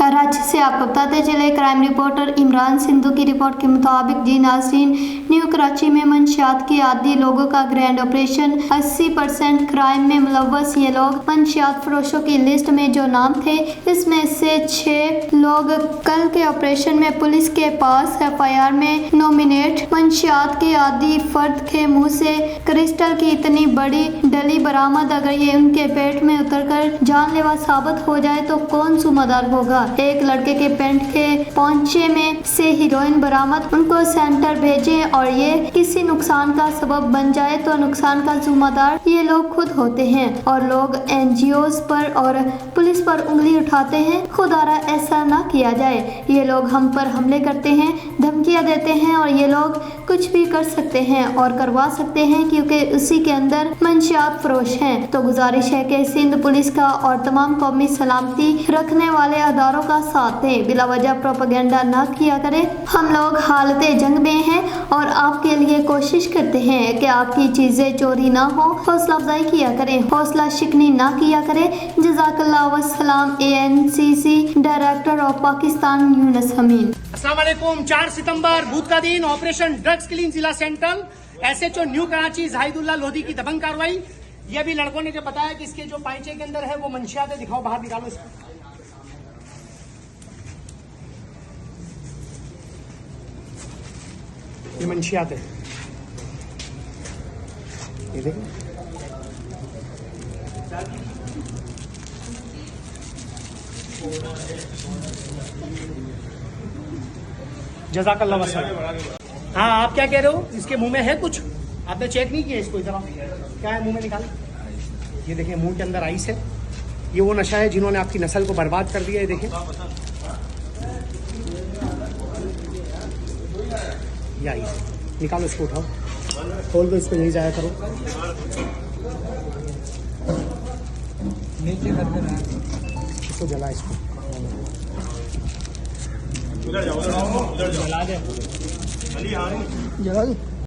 राज्य से आपको बताते चले, क्राइम रिपोर्टर इमरान सिंधु की रिपोर्ट के मुताबिक जी नाज़रीन, न्यू कराची में मंशियात के आदी लोगों का ग्रैंड ऑपरेशन। 80% क्राइम में मुलव्वस ये लोग मंशियात फरोशों की लिस्ट में जो नाम थे, इसमें से 6 लोग कल के ऑपरेशन में पुलिस के पास FIR में नॉमिनेट। मंशियात के आदी फर्द के मुंह से क्रिस्टल की इतनी बड़ी डली बरामद, अगर ये उनके पेट में उतरकर जानलेवा साबित हो जाए तो कौन जिम्मेदार होगा। एक लड़के के पेंट के पौंचे में से हीरोइन बरामद, उनको सेंटर भेजें और ये किसी नुकसान का सबब बन जाए तो नुकसान का जिम्मेदार ये लोग खुद होते हैं। और लोग NGOs पर और पुलिस पर उंगली उठाते हैं, खुदारा ऐसा ना किया जाए। ये लोग हम पर हमले करते हैं, धमकियां देते हैं और ये लोग कुछ भी कर सकते हैं और करवा सकते हैं क्योंकि उसी के अंदर मंशियात फरोश हैं। तो गुजारिश है कि सिंध पुलिस का और तमाम कौमी सलामती रखने वाले अदारों का साथ दें, बिला वजह प्रोपेगेंडा ना किया करें। हम लोग हालत जंग में हैं और आपके लिए कोशिश करते हैं कि आपकी चीजें चोरी ना हो। हौसला अफजाई किया करें, हौसला शिकनी ना किया करें। जज़ाकल्लाह वस्सलाम। ANCC director of Pakistan Yunus Amin. अस्सलाम वालेकुम। 4 सितंबर बुध का दिन, ऑपरेशन ड्रग्स क्लीन जिला central, SHO new Karachi Zahidullah Lodhi की दबंग कार्रवाई। ये अभी लड़कों ने जो बताया कि इसके जो पाइचे के अंदर है वो मंशियात है। दिखाओ, बाहर निकालो इसको। ये मंशियात है, ये देखो। जज़ाकल्लाह वस्सलाम। हाँ, आप क्या कह रहे हो? इसके मुंह में है कुछ? आपने चेक नहीं किया इसको? जरा क्या है मुंह में, निकाल। ये देखें, मुंह के अंदर आइस है। ये वो नशा है जिन्होंने आपकी नस्ल को बर्बाद कर दिया है। देखें, ये आइस, निकालो इसको, उठाओ, खोल दो इसको, यही जाया करो। नीचे कर देना इसको, जला इसको, उधर जाओ, उधर जला दे, जला दो।